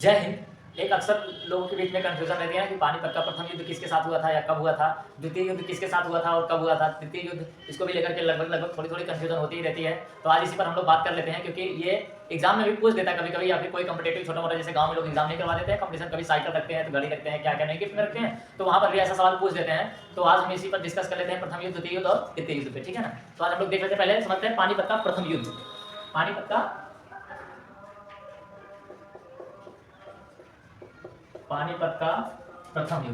जय हिंद। एक अक्सर लोगों के बीच में कंफ्यूजन रहती है ना कि पानीपत का प्रथम युद्ध किसके साथ हुआ था या कब हुआ था, द्वितीय युद्ध किसके साथ हुआ था और कब हुआ था, तृतीय युद्ध, इसको भी लेकर के लगभग थोड़ी कंफ्यूजन होती ही रहती है। तो आज इसी पर हम लोग बात कर लेते हैं, क्योंकि ये एग्जाम में भी पूछ देता है कभी कभी, या फिर कोई कॉम्पिटेटिव छोटा मोटा जैसे गांव में लोग एग्जाम नहीं करवा देते हैं कॉम्पिटिशन, कभी साइकिल रखते हैं तो घड़ी रखते हैं, क्या क्या नहीं गिफ्ट में रखते हैं, तो वहाँ पर भी ऐसा सवाल पूछ देते हैं। तो आज हम इसी पर डिस्कस कर लेते हैं, प्रथम युद्ध, द्वितीय युद्ध और तृतीय युद्ध पे, ठीक है ना। तो आज हम लोग देख लेते हैं, पहले समझते हैं पानीपत का प्रथम युद्ध। पानीपत का प्रथम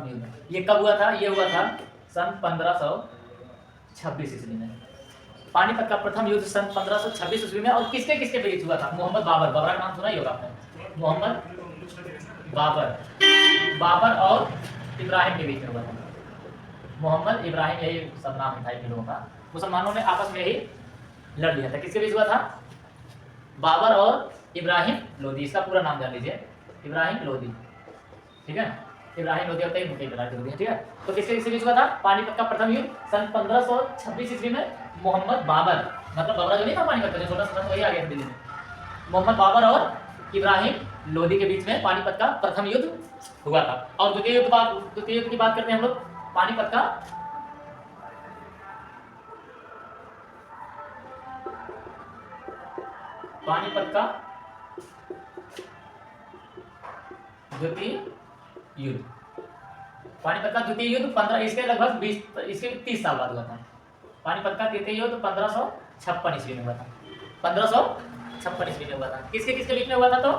युद्ध, ये कब हुआ था? ये हुआ था सन 1526 ईस्वी में। पानीपत का प्रथम युद्ध सन 1526 ईस्वी में। और किसके किसके बीच हुआ था? मोहम्मद बाबर, बाबर का नाम सुना ही होगा आपने। मोहम्मद बाबर और इब्राहिम के बीच में हुआ था। मोहम्मद इब्राहिम, यही सब नाम था इन लोगों का। मुसलमानों ने आपस में ही लड़ लिया था। किसके बीच हुआ था? बाबर और इब्राहिम लोदी। इसका पूरा नाम जान लीजिए, इब्राहिम लोदी, ठीक है। इब्राहिम लोदी होता है, इब्राहिम लोदी, ठीक है। तो किसके बीच हुआ था पानीपत का प्रथम युद्ध? सन 1526 ईस्वी में मोहम्मद बाबर, मतलब बाबरा जो नहीं था पानीपत का, जो छोटा सा वही आ गया दिल्ली में, मोहम्मद बाबर और इब्राहिम लोदी के बीच में पानीपत का प्रथम युद्ध हुआ था। और द्वितीय युद्ध की बात करते हैं हम लोग। पानीपत का द्वितीय युद्ध, पानीपत का द्वितीय युद्ध 15 इसके लगभग 20 इसके 30 साल बाद हुआ था। पानीपत का तृतीय युद्ध 1556 ईस्वी में हुआ था। 1556 ईस्वी में हुआ था। किसके किसके बीच में हुआ था? तो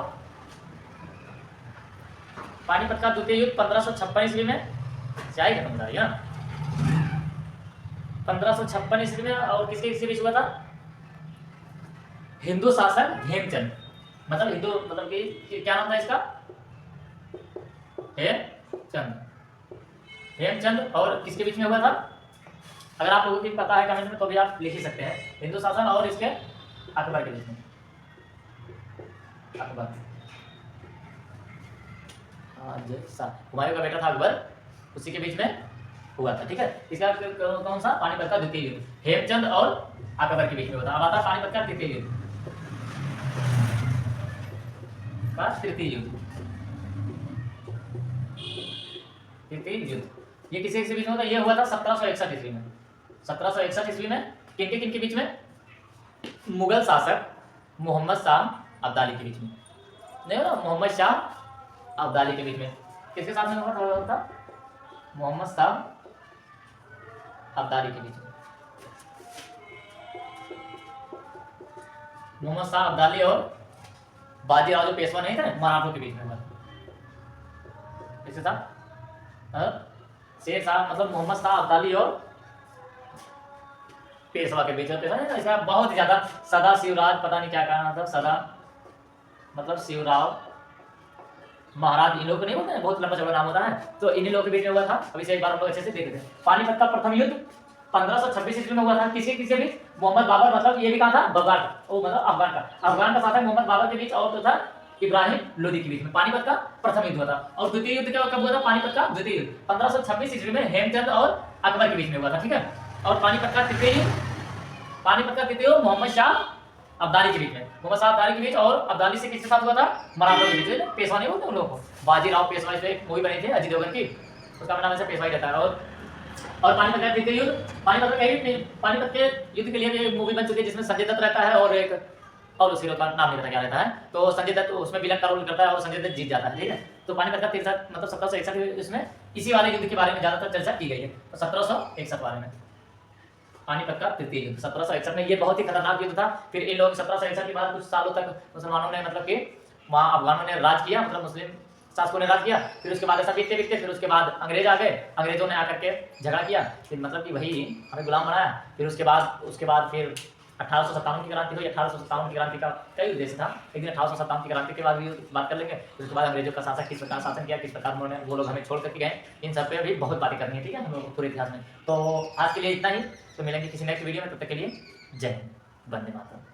पानीपत का द्वितीय युद्ध 1556 ईस्वी में, क्या खत्म हो रही है 1556 ईस्वी में। और किसके किसके बीच हुआ था? हिंदू शासक हेमचंद, मतलब कि क्या नाम था इसका? हेमचंद। और किसके बीच में हुआ था? अगर आप लोगों को पता है कमेंट में तो भी आप लिख ही सकते हैं। हिंदू शासन और इसके अकबर के बीच में, अकबर, हुमायूं का बेटा था अकबर, उसी के बीच में हुआ था, ठीक है। इसका कौन सा? पानीपत का द्वितीय युद्ध हेमचंद और अकबर के बीच में हुआ था। अब आता है पानीपत का तृतीय युद्ध, तृतीय युद्ध ये किसी के बीच में होता? ये हुआ था 1761 ईस्वी में। 1761 ईस्वी में किनके बीच में? मुगल शासक मोहम्मद शाह अब्दाली के बीच में, नहीं हो ना, मोहम्मद शाह अब्दाली के बीच में। किसके साथ में हुआ था? मोहम्मद शाह अब्दाली के बीच में, मोहम्मद शाह अब्दाली और बाजीराव जो पेशवा नहीं थे मराठों के बीच में हुआ। किसके साथ? शेर शाह, मतलब मोहम्मद शाह अब्दाली और पेशवा के बीच में। पेशवा नहीं था, इसका बहुत ही ज्यादा सदा शिवराज, पता नहीं क्या कहना था, सदा मतलब शिवराव महाराज, इन लोग को नहीं बोलते हैं, बहुत लंबा चौड़ा नाम होता है। तो इन्हीं लोगों के बीच में हुआ था। अभी से एक बार हम लोग अच्छे से देख लेते हैं। पानीपत का प्रथम युद्ध 1526 ईस्वी में हुआ था। किसके किसके बीच? मोहम्मद बाबर, मतलब ये भी कहा था बगार, वो मतलब अफगान का साथ है मोहम्मद बाबर के बीच, और तो था इब्राहिम लोदी के बीच में। पानीपत का प्रथम युद्ध हुआ था। और द्वितीय युद्ध कब हुआ था? पानीपत का द्वितीय युद्ध 1526 ईस्वी में हेमचंद और अकबर के बीच में हुआ था, ठीक है। और पानीपत का तृतीय युद्ध मोहम्मद शाह अब्दाली के बीच में, मोहम्मद शाह अब्दाली के बीच। और अब्दाली से किसके साथ हुआ था? मराठों के बीच। पेशवा नहीं बोलते उन लोगों को, बाजीराव पेशवा, इस पे मूवी बनी थी अजय देवगन की, उसका नाम ऐसे पेशवा ही रहता है। और पानीपत का तृतीय युद्ध, पानीपत के युद्ध के लिए भी मूवी बन चुकी है, जिसमें संजय दत्त रहता है और एक और उसी का नाम नहीं पता क्या रहता है। तो संजय दत्त उसमें विलन का रोल करता है और संजय दत्त जीत जाता है, ठीक है। तो पानीपत का 63 मतलब 1761 इसमें इसी वाले युद्ध के बारे में ज्यादातर चर्चा की गई है। तो 1761 बारे में पानीपत का तृतीय युद्ध 1761 में, ये बहुत ही खतरनाक युद्ध था। फिर इन लोग 1761 के बाद कुछ सालों तक मुसलमानों ने, मतलब कि वहाँ अफगानों ने राज किया, मतलब मुस्लिम शासकों ने राज किया। फिर उसके बाद ऐसा बीतते फिर उसके बाद अंग्रेज आ गए, अंग्रेजों ने आकर के झगड़ा किया, फिर मतलब कि वही हमें गुलाम बनाया। फिर उसके बाद फिर 1857 की क्रांति हुई। 1857 की क्रांति का कई उद्देश्य था, लेकिन 1857 की क्रांति के बाद भी बात कर लेंगे। फिर उसके बाद अंग्रेजों का शासक किस प्रकार शासन किया, किस प्रकार उन्होंने वो लोग हमें छोड़ करके गए, इन सब पे भी बहुत बातें करनी है, ठीक है, हम लोग पूरे इतिहास में। तो आज के लिए इतना ही, तो मिलेंगे किसी नेक्स्ट वीडियो में, तब तक के लिए जय हिंद, वंदे मातरम।